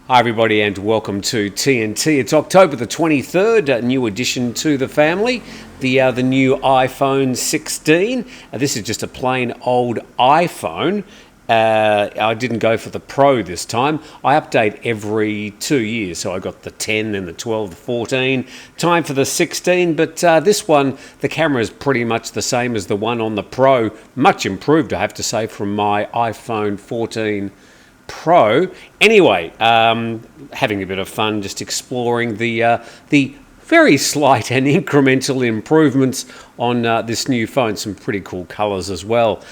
Hi everybody and welcome to TNT. It's October the 23rd, a new addition to the family, the new iPhone 16. This is just a plain old iPhone. I didn't go for the Pro this time. I update every 2 years, so I got the 10, then the 12, the 14. Time for the 16, but this one, the camera is pretty much the same as the one on the Pro. Much improved, I have to say, from my iPhone 14 Pro. Anyway, having a bit of fun just exploring the very slight and incremental improvements on this new phone. Some pretty cool colours as well.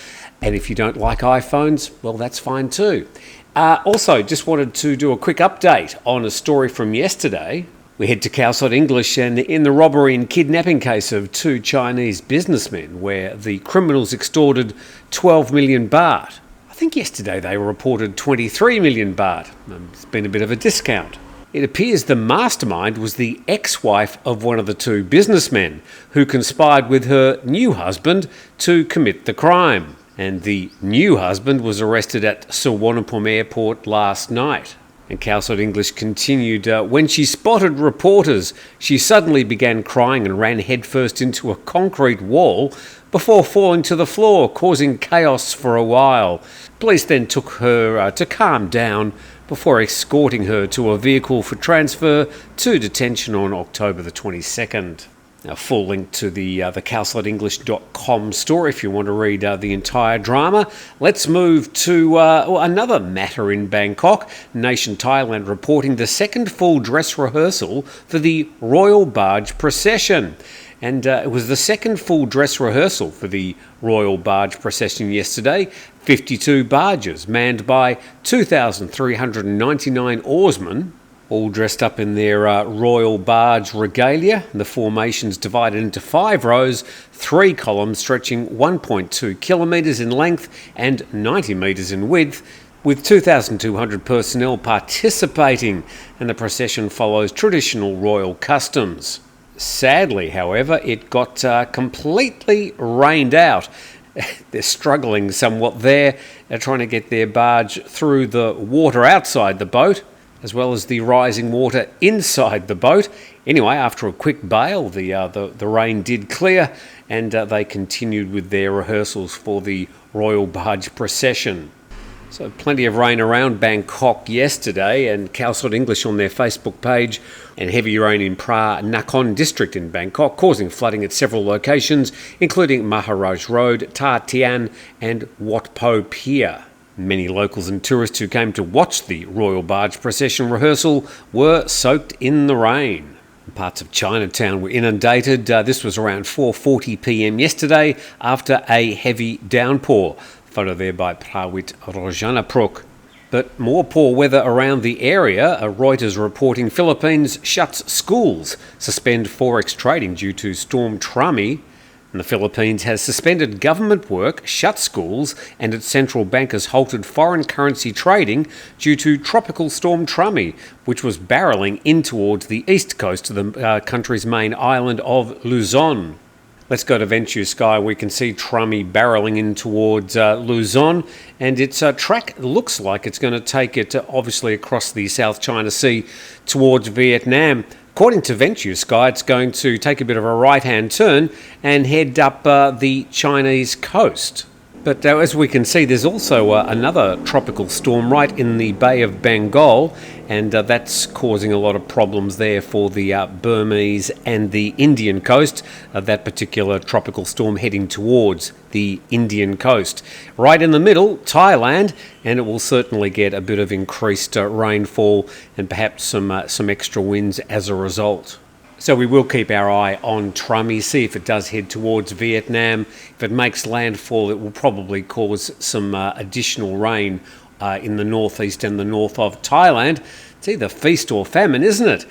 And if you don't like iPhones, well, that's fine too. Also, just wanted to do a quick update on a story from yesterday. We head to Calsot English, and in the robbery and kidnapping case of two Chinese businessmen where the criminals extorted 12 million baht. I think yesterday they reported 23 million baht. It's been a bit of a discount. It appears the mastermind was the ex-wife of one of the two businessmen who conspired with her new husband to commit the crime. And the new husband was arrested at Suvarnabhumi Airport last night. And Calsot English continued, when she spotted reporters, she suddenly began crying and ran headfirst into a concrete wall before falling to the floor, causing chaos for a while. Police then took her to calm down before escorting her to a vehicle for transfer to detention on October the 22nd. A full link to the calsotenglish.com store if you want to read the entire drama. Let's move to another matter in Bangkok. Nation Thailand reporting the second full dress rehearsal for the Royal Barge Procession. And it was the second full dress rehearsal for the Royal Barge Procession yesterday. 52 barges manned by 2,399 oarsmen, all dressed up in their Royal Barge regalia. The formation's divided into 5 rows, 3 columns stretching 1.2 kilometres in length and 90 metres in width, with 2,200 personnel participating, and the procession follows traditional royal customs. Sadly, however, it got completely rained out. They're struggling somewhat there. They're trying to get their barge through the water outside the boat, as well as the rising water inside the boat. Anyway, after a quick bail, the rain did clear, and they continued with their rehearsals for the Royal Barge Procession. So plenty of rain around Bangkok yesterday, and Calsot English on their Facebook page, and heavy rain in Phra Nakhon district in Bangkok, causing flooding at several locations, including Maharaj Road, Ta Tian and Wat Po Pier. Many locals and tourists who came to watch the Royal Barge Procession rehearsal were soaked in the rain. Parts of Chinatown were inundated. This was around 4:40 p.m. yesterday after a heavy downpour. Photo there by Prawit Rojanapruk. But more poor weather around the area. Reuters reporting Philippines shuts schools, suspend forex trading due to Storm Trami. And the Philippines has suspended government work, shut schools, and its central bank has halted foreign currency trading due to Tropical Storm Trami, which was barrelling in towards the east coast of the country's main island of Luzon. Let's go to Venture Sky. We can see Trami barrelling in towards Luzon, and its track looks like it's going to take it obviously across the South China Sea towards Vietnam. According to Venture Sky, it's going to take a bit of a right-hand turn and head up the Chinese coast. But as we can see, there's also another tropical storm right in the Bay of Bengal, and that's causing a lot of problems there for the Burmese and the Indian coast. That particular tropical storm heading towards the Indian coast. Right in the middle, Thailand, and it will certainly get a bit of increased rainfall and perhaps some extra winds as a result. So we will keep our eye on Trami, see if it does head towards Vietnam. If it makes landfall, it will probably cause some additional rain in the northeast and the north of Thailand. It's either feast or famine, isn't it?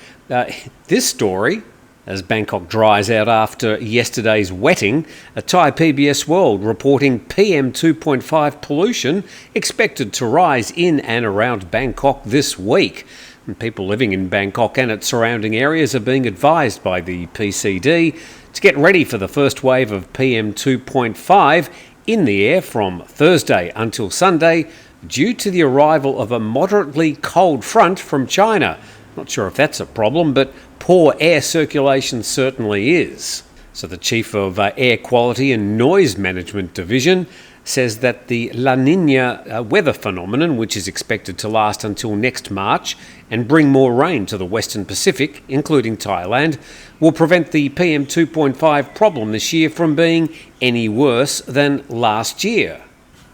This story, as Bangkok dries out after yesterday's wetting, a Thai PBS World reporting PM 2.5 pollution expected to rise in and around Bangkok this week. And people living in Bangkok and its surrounding areas are being advised by the PCD to get ready for the first wave of PM 2.5 in the air from Thursday until Sunday, due to the arrival of a moderately cold front from China. Not sure if that's a problem, but poor air circulation certainly is. So the Chief of Air Quality and Noise Management Division says that the La Niña weather phenomenon, which is expected to last until next March and bring more rain to the Western Pacific, including Thailand, will prevent the PM 2.5 problem this year from being any worse than last year.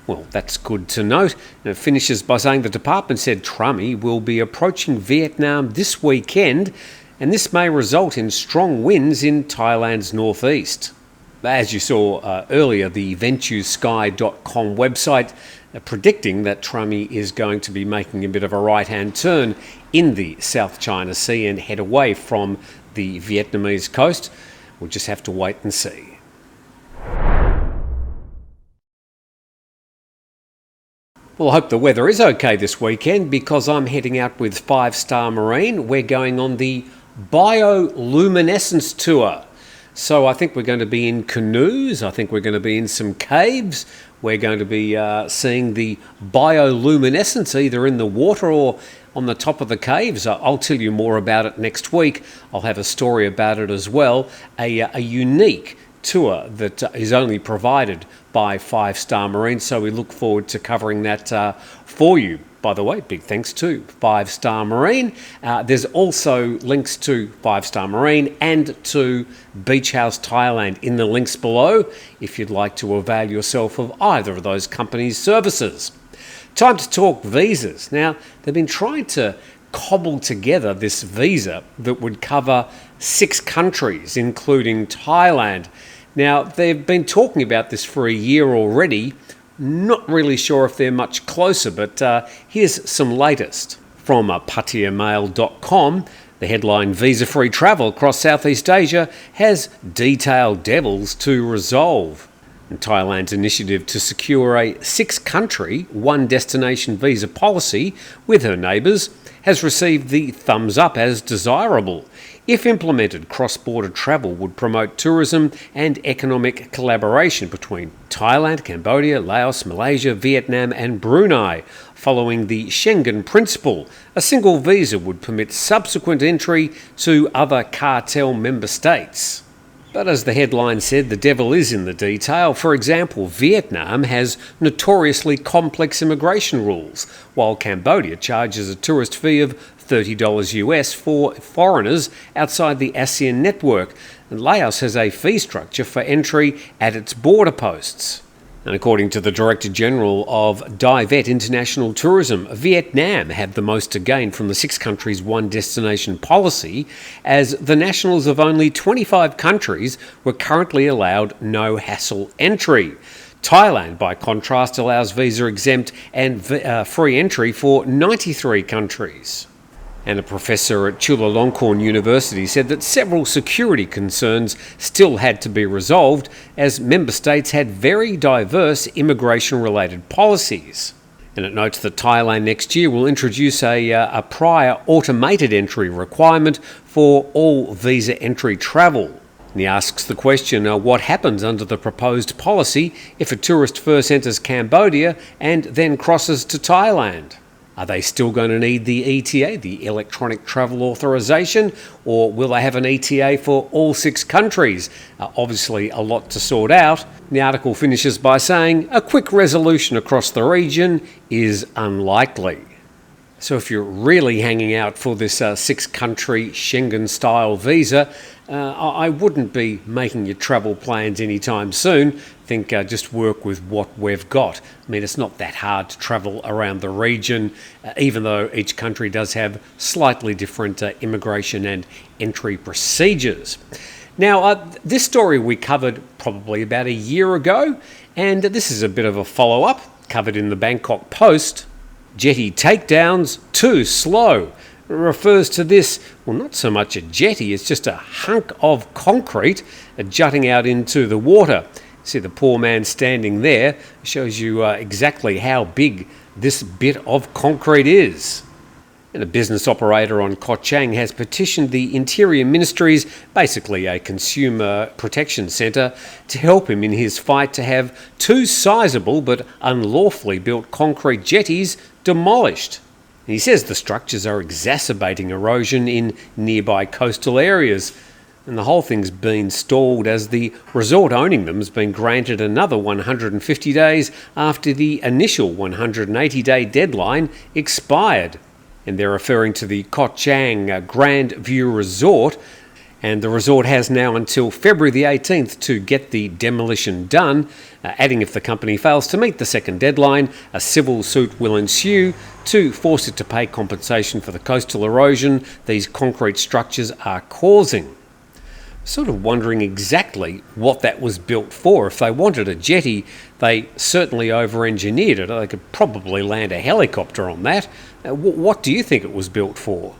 Well, that's good to note. And it finishes by saying the department said Trami will be approaching Vietnam this weekend, and this may result in strong winds in Thailand's northeast. As you saw earlier, the VentureSky.com website predicting that Trami is going to be making a bit of a right-hand turn in the South China Sea and head away from the Vietnamese coast. We'll just have to wait and see. Well, I hope the weather is okay this weekend because I'm heading out with 5 Star Marine. We're going on the bioluminescence tour. So I think we're going to be in canoes. I think we're going to be in some caves. We're going to be seeing the bioluminescence either in the water or on the top of the caves. I'll tell you more about it next week. I'll have a story about it as well. A unique tour that is only provided by 5 Star Marine. So we look forward to covering that for you. By the way, big thanks to 5 Star Marine. There's also links to 5 Star Marine and to Beach House Thailand in the links below if you'd like to avail yourself of either of those companies' services. Time to talk visas. Now, they've been trying to cobble together this visa that would cover 6 countries, including Thailand. Now, they've been talking about this for a year already. Not really sure if they're much closer, but here's some latest. From PatiaMail.com, the headline Visa-Free Travel Across Southeast Asia has detailed devils to resolve. And Thailand's initiative to secure a 6-country, 1-destination visa policy with her neighbours has received the thumbs up as desirable. If implemented, cross-border travel would promote tourism and economic collaboration between Thailand, Cambodia, Laos, Malaysia, Vietnam and Brunei. Following the Schengen principle, a single visa would permit subsequent entry to other cartel member states. But as the headline said, the devil is in the detail. For example, Vietnam has notoriously complex immigration rules, while Cambodia charges a tourist fee of $30 US for foreigners outside the ASEAN network, and Laos has a fee structure for entry at its border posts. And according to the Director General of Divet International Tourism, Vietnam had the most to gain from the 6 countries, 1 destination policy, as the nationals of only 25 countries were currently allowed no hassle entry. Thailand, by contrast, allows visa-exempt and free entry for 93 countries. And a professor at Chulalongkorn University said that several security concerns still had to be resolved as member states had very diverse immigration-related policies. And it notes that Thailand next year will introduce a prior automated entry requirement for all visa entry travel. And he asks the question, what happens under the proposed policy if a tourist first enters Cambodia and then crosses to Thailand? Are they still going to need the ETA, the Electronic Travel Authorization, or will they have an ETA for all 6 countries? Obviously a lot to sort out. The article finishes by saying a quick resolution across the region is unlikely. So if you're really hanging out for this 6-country Schengen-style visa, I wouldn't be making your travel plans anytime soon. I think just work with what we've got. I mean, it's not that hard to travel around the region, even though each country does have slightly different immigration and entry procedures. Now, this story we covered probably about a year ago, and this is a bit of a follow-up, covered in the Bangkok Post. Jetty takedowns too slow. Refers to this, well, not so much a jetty, it's just a hunk of concrete jutting out into the water. See the poor man standing there, shows you exactly how big this bit of concrete is. And a business operator on Koh Chang has petitioned the Interior Ministry's, basically a consumer protection centre, to help him in his fight to have two sizable but unlawfully built concrete jetties demolished. He says the structures are exacerbating erosion in nearby coastal areas, and the whole thing's been stalled as the resort owning them has been granted another 150 days after the initial 180-day deadline expired. And they're referring to the Koh Chang Grand View Resort, and the resort has now until February the 18th to get the demolition done, adding if the company fails to meet the second deadline, a civil suit will ensue to force it to pay compensation for the coastal erosion these concrete structures are causing. Sort of wondering exactly what that was built for. If they wanted a jetty, they certainly over-engineered it. They could probably land a helicopter on that. What do you think it was built for?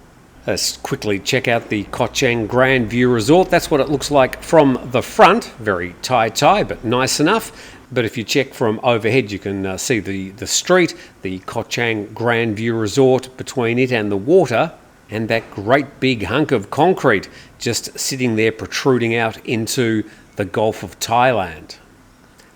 Let's quickly check out the Koh Chang Grand View Resort. That's what it looks like from the front. Very tie, but nice enough. But if you check from overhead, you can see the street, the Koh Chang Grand View Resort between it and the water, and that great big hunk of concrete just sitting there protruding out into the Gulf of Thailand.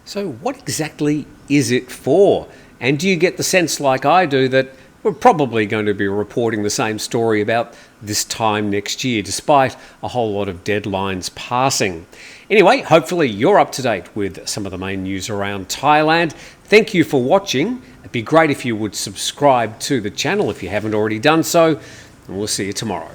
So what exactly is it for? And do you get the sense, like I do, that we're probably going to be reporting the same story about this time next year, despite a whole lot of deadlines passing? Anyway, hopefully you're up to date with some of the main news around Thailand. Thank you for watching. It'd be great if you would subscribe to the channel if you haven't already done so, and we'll see you tomorrow.